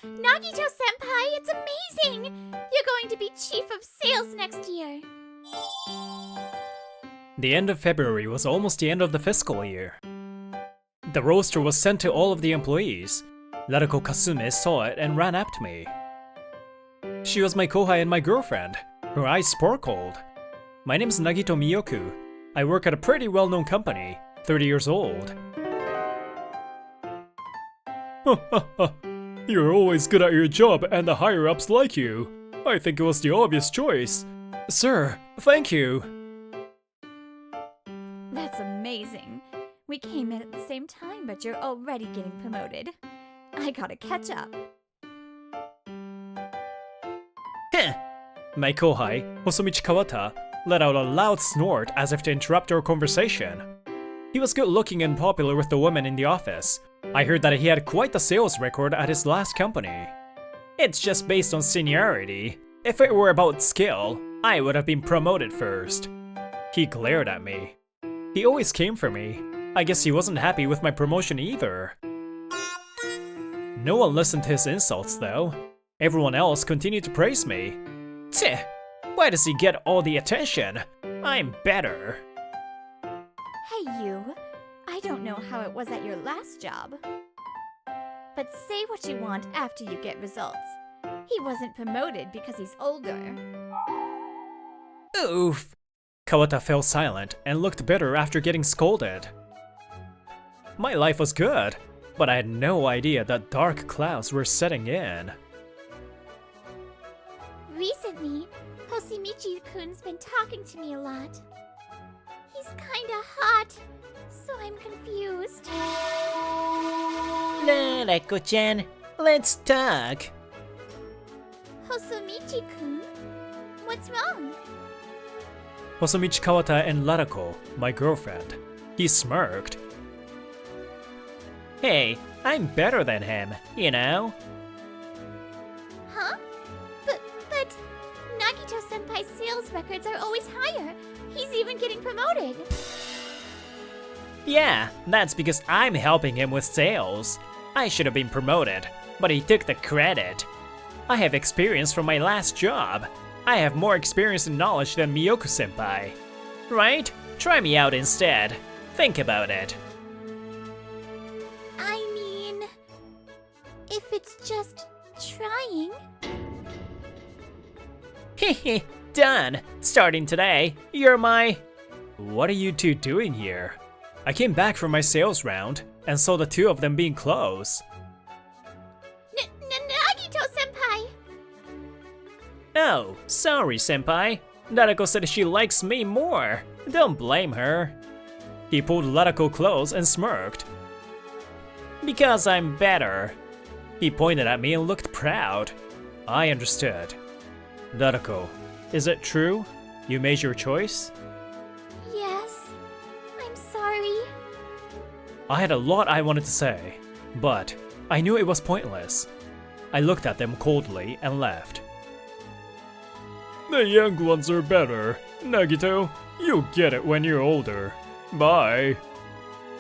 Nagito-senpai, it's amazing! You're going to be chief of sales next year. The end of February was almost the end of the fiscal year. The roster was sent to all of the employees. Narako Kasume saw it and ran up to me. She was my kohai and my girlfriend. Her eyes sparkled. My name's Nagito Miyoku. I work at a pretty well-known company, 30 years old. You're always good at your job and the higher-ups like you. I think it was the obvious choice. Sir, thank you. That's amazing. We came in at the same time, but you're already getting promoted. I gotta catch up. Heh! My kohai, Hosomichi Kawata, let out a loud snort as if to interrupt our conversation. He was good looking and popular with the women in the office. I heard that he had quite the sales record at his last company. It's just based on seniority. If it were about skill, I would have been promoted first. He glared at me. He always came for me. I guess he wasn't happy with my promotion either. No one listened to his insults though. Everyone else continued to praise me. Tch, why does he get all the attention? I'm better. Hey you, I don't know how it was at your last job. But say what you want after you get results. He wasn't promoted because he's older. Oof. Kawata fell silent and looked bitter after getting scolded. My life was good, but I had no idea that dark clouds were setting in. Recently, Hosimichi-kun's been talking to me a lot. He's kinda hot, so I'm confused. Narako-chan, let's talk. Hosimichi-kun? What's wrong? Hosomichi Kawata and Narako, my girlfriend. He smirked. Hey, I'm better than him, you know? Huh? But Nagito-senpai's sales records are always higher. He's even getting promoted. Yeah, that's because I'm helping him with sales. I should have been promoted, but he took the credit. I have experience from my last job. I have more experience and knowledge than Miyoku-senpai. Right? Try me out instead. Think about it. I mean, if it's just trying. Hehe, done. Starting today, you're my... What are you two doing here? I came back from my sales round and saw the two of them being close. Nagito-senpai! Oh, sorry, senpai. Narako said she likes me more. Don't blame her. He pulled Narako close and smirked. Because I'm better. He pointed at me and looked proud. I understood. Narako, is it true? You made your choice? Yes. I'm sorry. I had a lot I wanted to say, but I knew it was pointless. I looked at them coldly and left. The young ones are better. Nagito, you'll get it when you're older. Bye.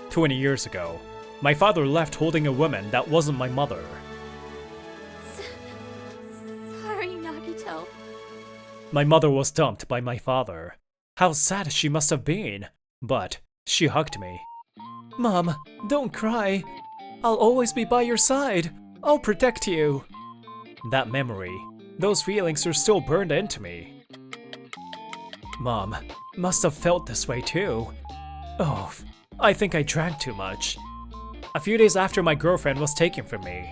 20 years ago, my father left holding a woman that wasn't my mother. Sorry, Nagito. My mother was dumped by my father. How sad she must have been. But she hugged me. Mom, don't cry. I'll always be by your side. I'll protect you. That memory, those feelings are still burned into me. Mom must have felt this way too. Oh, I think I drank too much. A few days after my girlfriend was taken from me,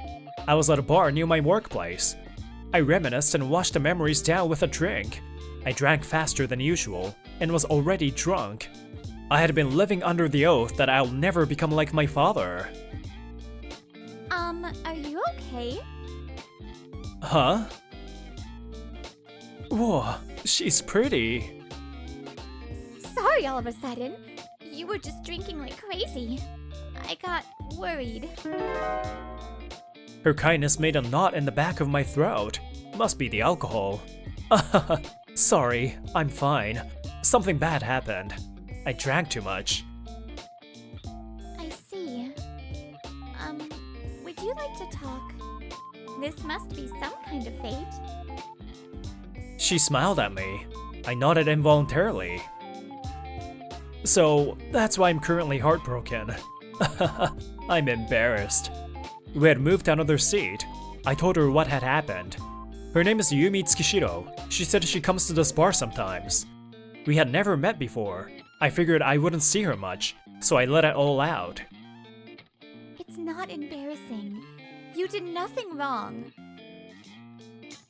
I was at a bar near my workplace. I reminisced and washed the memories down with a drink. I drank faster than usual and was already drunk. I had been living under the oath that I'll never become like my father. Are you okay? Huh? Whoa, she's pretty. Sorry all of a sudden. You were just drinking like crazy. I got worried. Her kindness made a knot in the back of my throat. Must be the alcohol. Sorry, I'm fine. Something bad happened. I drank too much. I see. Would you like to talk? This must be some kind of fate. She smiled at me. I nodded involuntarily. So, that's why I'm currently heartbroken. I'm embarrassed. We had moved to another seat. I told her what had happened. Her name is Yumi Tsukishiro. She said she comes to this bar sometimes. We had never met before. I figured I wouldn't see her much, so I let it all out. It's not embarrassing. You did nothing wrong.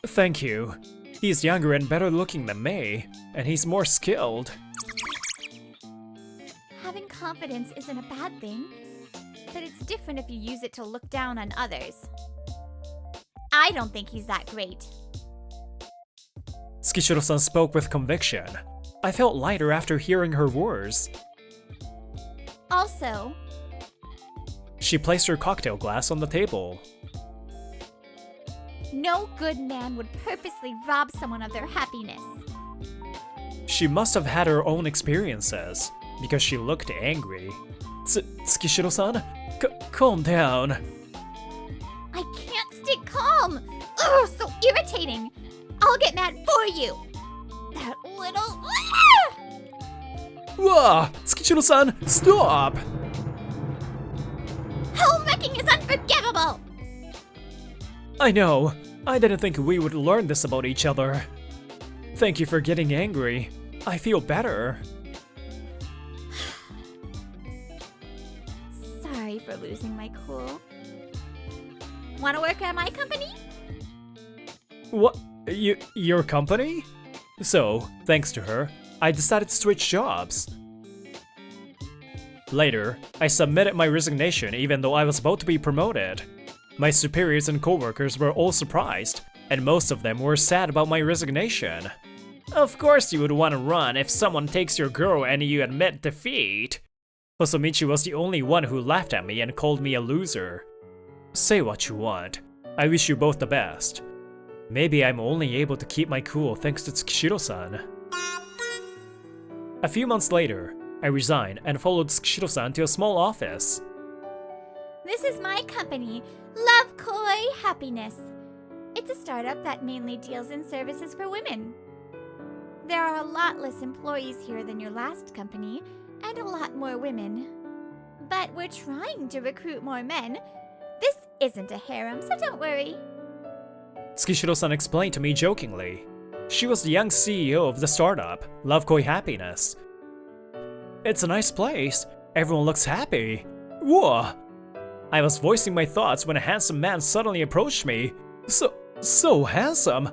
Thank you. He's younger and better looking than me, and he's more skilled. Having confidence isn't a bad thing, but it's different if you use it to look down on others. I don't think he's that great. Tsukishiro-san spoke with conviction. I felt lighter after hearing her words. Also, She placed her cocktail glass on the table. no good man would purposely rob someone of their happiness. She must have had her own experiences, because she looked angry. Tsukishiro-san, calm down. I can't stay calm! Ugh, so irritating! I'll get mad for you! That little... Whoa! Tsukishiro-san, stop! Homewrecking is unforgivable! I know. I didn't think we would learn this about each other. Thank you for getting angry. I feel better. Sorry for losing my cool. Wanna work at my company? What? Your company? So, thanks to her, I decided to switch jobs. Later, I submitted my resignation even though I was about to be promoted. My superiors and coworkers were all surprised, and most of them were sad about my resignation. Of course you would want to run if someone takes your girl and you admit defeat. Hosomichi was the only one who laughed at me and called me a loser. Say what you want. I wish you both the best. Maybe I'm only able to keep my cool thanks to Tsukishiro-san. A few months later, I resigned and followed Tsukishiro-san to a small office. This is my company, LoveKoi Happiness. It's a startup that mainly deals in services for women. There are a lot less employees here than your last company, and a lot more women. But we're trying to recruit more men. This isn't a harem, so don't worry. Tsukishiro-san explained to me jokingly. She was the young CEO of the startup, LoveKoi Happiness. It's a nice place. Everyone looks happy. Whoa! I was voicing my thoughts when a handsome man suddenly approached me. So handsome.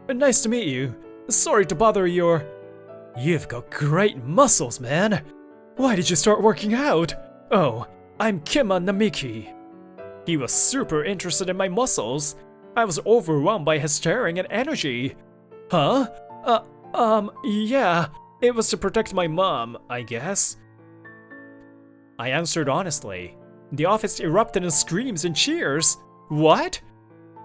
Nice to meet you. Sorry to bother your... You've got great muscles, man. Why did you start working out? Oh, I'm Kima Namiki. He was super interested in my muscles. I was overwhelmed by his staring and energy. Huh? Yeah. It was to protect my mom, I guess. I answered honestly. The office erupted in screams and cheers. What?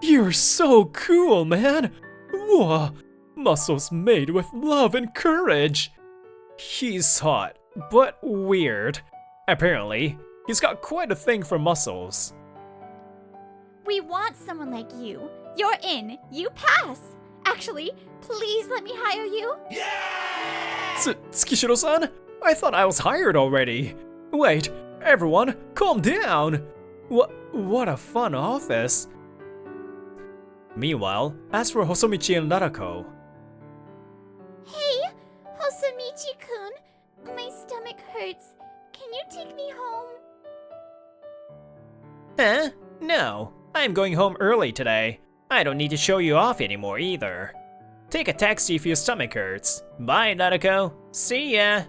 You're so cool, man. Whoa. Muscles made with love and courage. He's hot, but weird. Apparently, he's got quite a thing for muscles. We want someone like you. You're in. You pass. Actually, please let me hire you. Tsukishiro-san? I thought I was hired already. Wait, everyone, calm down. What a fun office. Meanwhile, as for Hosomichi and Narako. Hey, Hosomichi-kun. My stomach hurts. Can you take me home? Huh? No. I'm going home early today. I don't need to show you off anymore either. Take a taxi if your stomach hurts. Bye, Narako. See ya.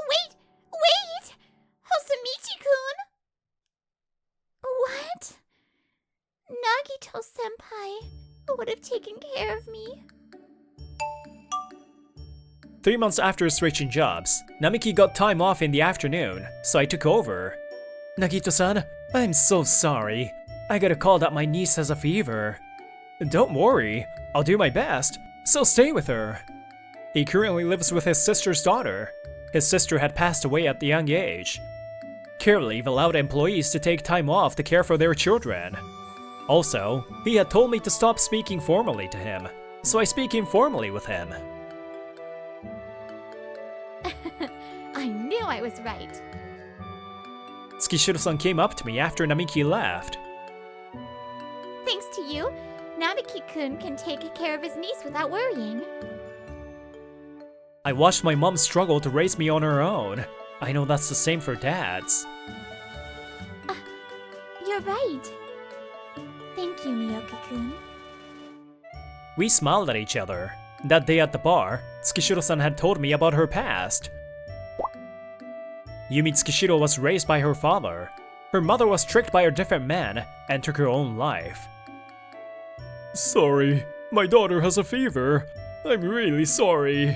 Wait! Hosomichi-kun! What? Nagito-senpai would have taken care of me. 3 months after switching jobs, Namiki got time off in the afternoon, so I took over. Nagito-san, I'm so sorry. I got a call that my niece has a fever. Don't worry, I'll do my best, so stay with her. He currently lives with his sister's daughter. His sister had passed away at a young age. care leave allowed employees to take time off to care for their children. Also, he had told me to stop speaking formally to him, so I speak informally with him. I knew I was right. Tsukishiro-san came up to me after Namiki left. Thanks to you, Namiki-kun can take care of his niece without worrying. I watched my mom struggle to raise me on her own. I know that's the same for dads. You're right. Thank you, Miyoki-kun. We smiled at each other. That day at the bar, Tsukishiro-san had told me about her past. Yumi Tsukishiro was raised by her father. Her mother was tricked by a different man and took her own life. Sorry, my daughter has a fever. I'm really sorry.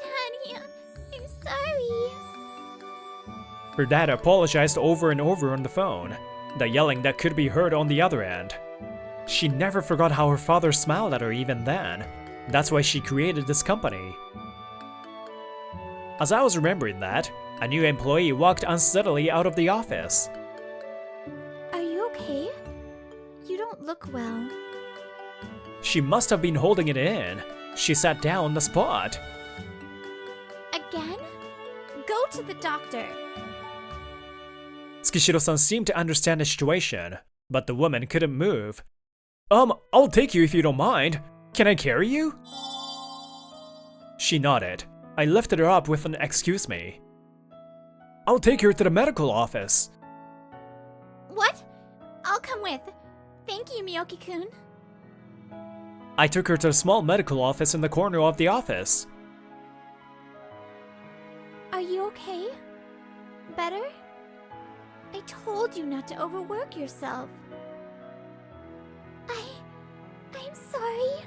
Daddy, I'm sorry. Her dad apologized over and over on the phone, the yelling that could be heard on the other end. She never forgot how her father smiled at her even then. That's why she created this company. As I was remembering that, a new employee walked unsteadily out of the office. Are you okay? You don't look well. She must have been holding it in. She sat down on the spot. Again? Go to the doctor. Tsukishiro-san seemed to understand the situation, but the woman couldn't move. I'll take you if you don't mind. Can I carry you? She nodded. I lifted her up with an "excuse me." I'll take her to the medical office. What? I'll come with. Thank you, Miyoki-kun. I took her to a small medical office in the corner of the office. Are you okay? Better? I told you not to overwork yourself. I'm sorry.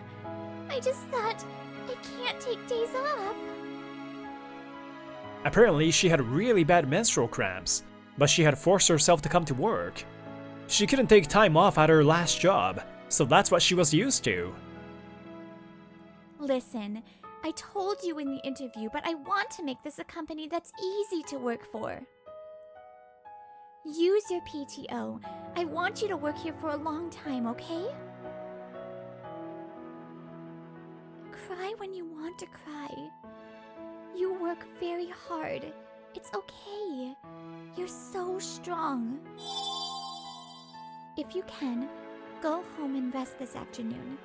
I just thought I can't take days off. Apparently, she had really bad menstrual cramps, but she had forced herself to come to work. She couldn't take time off at her last job, so that's what she was used to. Listen, I told you in the interview, but I want to make this a company that's easy to work for. Use your PTO. I want you to work here for a long time, okay? Cry when you want to cry. You work very hard. It's okay. You're so strong. If you can, go home and rest this afternoon.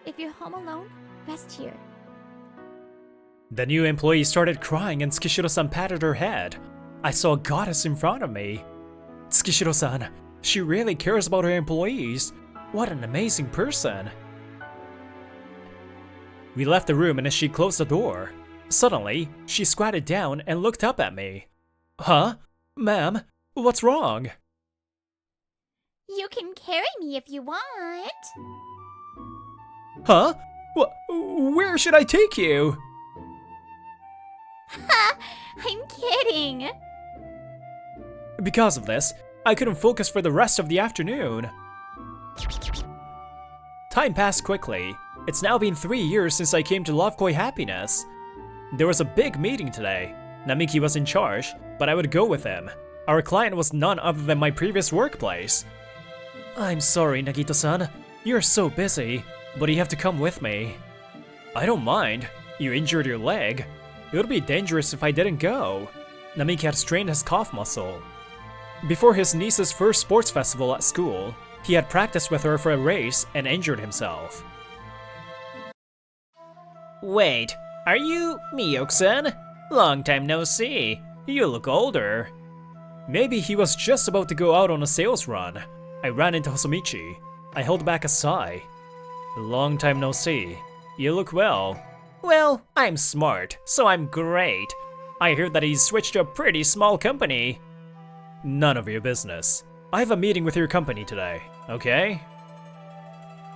If you're home alone, rest here. The new employee started crying and Tsukishiro-san patted her head. I saw a goddess in front of me. Tsukishiro-san, she really cares about her employees. What an amazing person. We left the room and as she closed the door, suddenly, she squatted down and looked up at me. Huh? Ma'am, what's wrong? You can carry me if you want. Huh? Where should I take you? Ha! I'm kidding. Because of this, I couldn't focus for the rest of the afternoon. Time passed quickly. It's now been 3 years since I came to LoveKoi Happiness. There was a big meeting today. Namiki was in charge, but I would go with him. Our client was none other than my previous workplace. I'm sorry, Nagito-san. You're so busy, but you have to come with me. I don't mind. You injured your leg. It would be dangerous if I didn't go. Namiki had strained his calf muscle. Before his niece's first sports festival at school, he had practiced with her for a race and injured himself. Wait, are you Miyoki-san? Long time no see. You look older. Maybe he was just about to go out on a sales run. I ran into Hosomichi. I held back a sigh. Long time no see. You look well. Well, I'm smart, so I'm great. I heard that he's switched to a pretty small company. None of your business. I have a meeting with your company today, okay?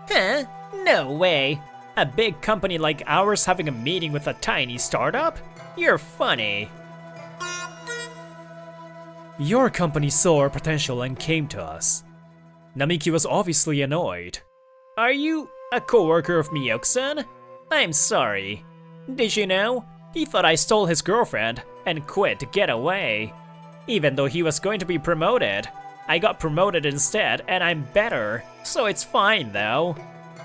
Huh? No way. A big company like ours having a meeting with a tiny startup? You're funny. Your company saw our potential and came to us. Namiki was obviously annoyed. Are you a coworker of Miyoki-san? I'm sorry. Did you know? He thought I stole his girlfriend and quit to get away. Even though he was going to be promoted. I got promoted instead, and I'm better, so it's fine though.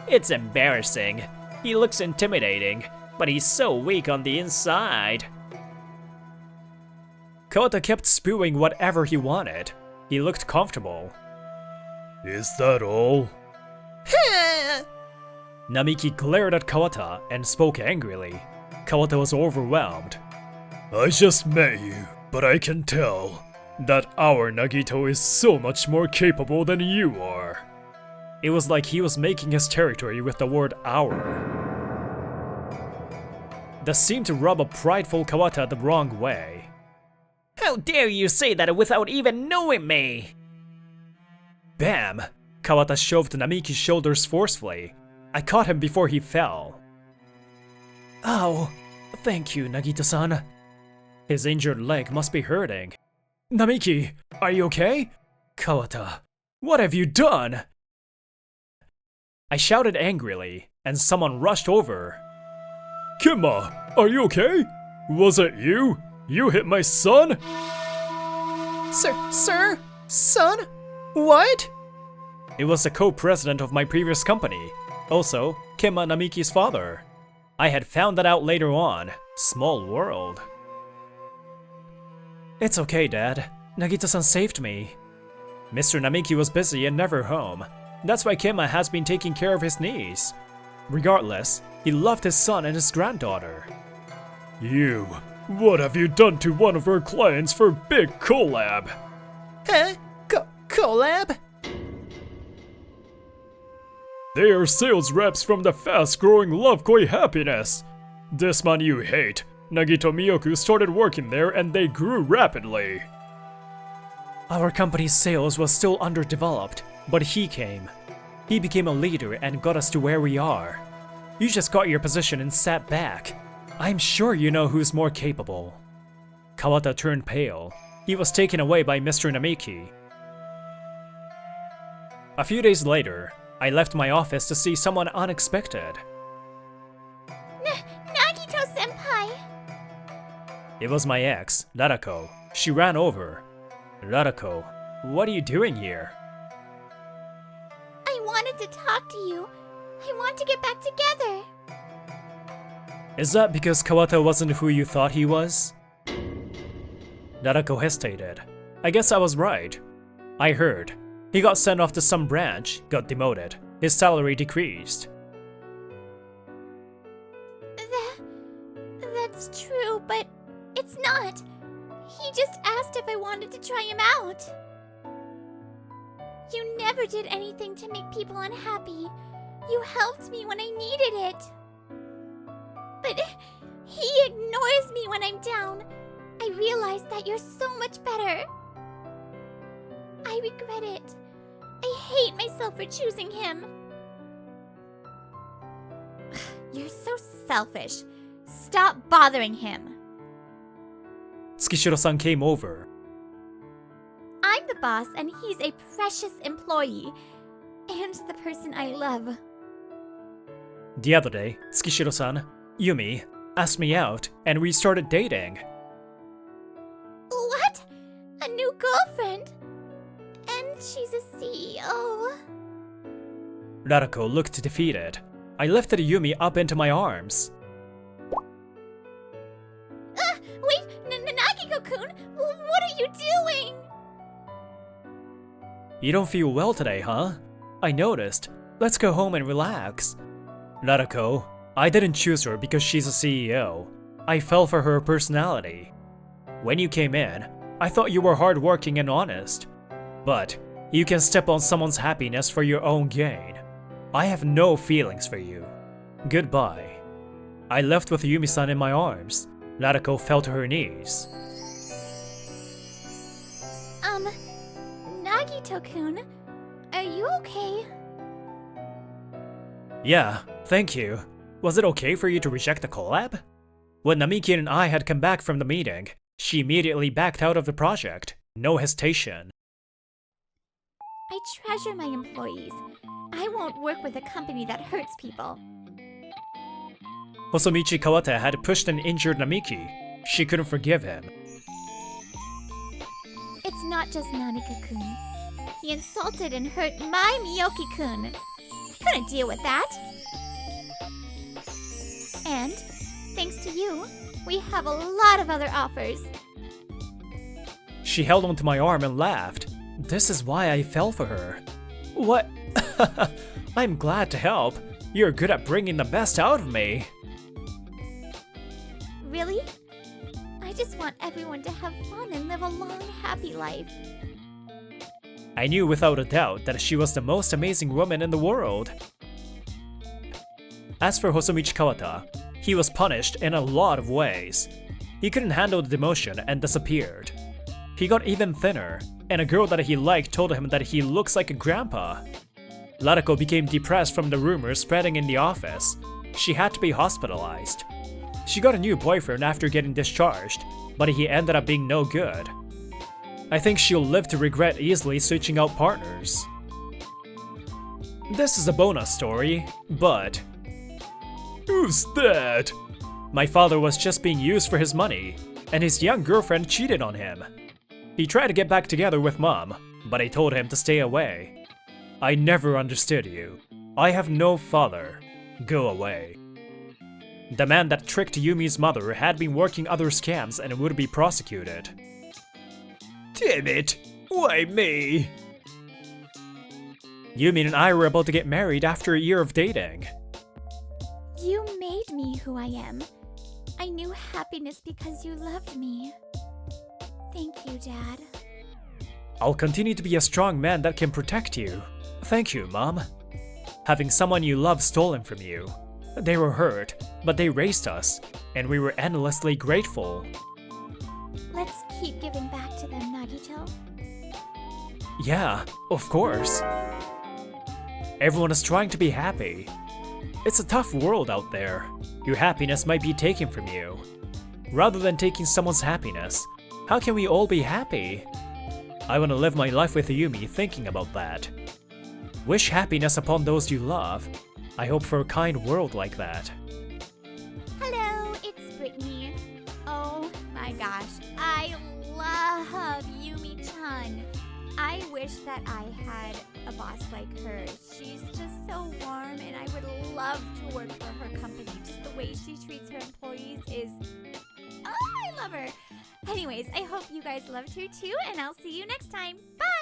It's embarrassing. He looks intimidating, but he's so weak on the inside. Kawata kept spewing whatever he wanted. He looked comfortable. Is that all? Namiki glared at Kawata and spoke angrily. Kawata was overwhelmed. I just met you, but I can tell that our Nagito is so much more capable than you are. It was like he was making his territory with the word our. That seemed to rub a prideful Kawata the wrong way. How dare you say that without even knowing me? Bam! Kawata shoved Namiki's shoulders forcefully. I caught him before he fell. Ow! Thank you, Nagito-san. His injured leg must be hurting. Namiki, are you okay? Kawata, what have you done? I shouted angrily, and someone rushed over. Kimma, are you okay? Was it you? You hit my son? Sir? Son? What? It was the co-president of my previous company. Also, Kimma Namiki's father. I had found that out later on. Small world. It's okay, Dad. Nagito-san saved me. Mr. Namiki was busy and never home. That's why Kimma has been taking care of his niece. Regardless, he loved his son and his granddaughter. You, what have you done to one of our clients for big collab? Huh? Collab? They are sales reps from the fast-growing LoveKoi Happiness. This man you hate, Nagito Miyoku, started working there and they grew rapidly. Our company's sales was still underdeveloped, but he came. He became a leader and got us to where we are. You just got your position and sat back. I'm sure you know who's more capable. Kawata turned pale. He was taken away by Mr. Namiki. A few days later, I left my office to see someone unexpected. Nagito-senpai! It was my ex, Narako. She ran over. Narako, what are you doing here? I wanted to talk to you. I want to get back together. Is that because Kawata wasn't who you thought he was? Narako hesitated. I guess I was right. I heard. He got sent off to some branch, got demoted. His salary decreased. That's true, but it's not. He just asked if I wanted to try him out. You never did anything to make people unhappy. You helped me when I needed it. But he ignores me when I'm down. I realize that you're so much better. I regret it. I hate myself for choosing him. You're so selfish. Stop bothering him. Tsukishiro-san came over. I'm the boss and he's a precious employee. And the person I love. The other day, Tsukishiro-san, Yumi, asked me out and we started dating. What? A new girlfriend? And she's a CEO. Narako looked defeated. I lifted Yumi up into my arms. Wait, Nagiko-kun, what are you doing? You don't feel well today, huh? I noticed. Let's go home and relax. Narako, I didn't choose her because she's a CEO. I fell for her personality. When you came in, I thought you were hardworking and honest. But you can step on someone's happiness for your own gain. I have no feelings for you. Goodbye. I left with Yumi-san in my arms. Narako fell to her knees. Nagito-kun, are you okay? Yeah, thank you. Was it okay for you to reject the collab? When Namiki and I had come back from the meeting, she immediately backed out of the project. No hesitation. I treasure my employees. I won't work with a company that hurts people. Hosomichi Kawata had pushed and injured Namiki. She couldn't forgive him. not just Nanika-kun. He insulted and hurt my Miyoki-kun. I couldn't deal with that. And, thanks to you, we have a lot of other offers. She held onto my arm and laughed. This is why I fell for her. What? I'm glad to help. You're good at bringing the best out of me. Really? I just want everyone to have fun and live a long, happy life. I knew without a doubt that she was the most amazing woman in the world. As for Hosomichi Kawata, he was punished in a lot of ways. He couldn't handle the demotion and disappeared. He got even thinner, and a girl that he liked told him that he looks like a grandpa. Larako became depressed from the rumors spreading in the office. She had to be hospitalized. She got a new boyfriend after getting discharged, but he ended up being no good. I think she'll live to regret easily switching out partners. This is a bonus story, but... Who's that? My father was just being used for his money, and his young girlfriend cheated on him. He tried to get back together with Mom, but I told him to stay away. I never understood you. I have no father. Go away. The man that tricked Yumi's mother had been working other scams and would be prosecuted. Damn it! Why me? Yumi and I were about to get married after a year of dating. You made me who I am. I knew happiness because you loved me. Thank you, Dad. I'll continue to be a strong man that can protect you. Thank you, Mom. Having someone you love stolen from you. They were hurt, but they raised us, and we were endlessly grateful. Let's keep giving back to them, Nagito. Yeah, of course. Everyone is trying to be happy. It's a tough world out there. Your happiness might be taken from you. Rather than taking someone's happiness, how can we all be happy? I want to live my life with Yumi thinking about that. Wish happiness upon those you love. I hope for a kind world like that. Hello, it's Brittany. Oh my gosh, I love Yumi-chan. I wish that I had a boss like her. She's just so warm and I would love to work for her company. Just the way she treats her employees is... Oh, I love her. Anyways, I hope you guys loved her too, and I'll see you next time. Bye!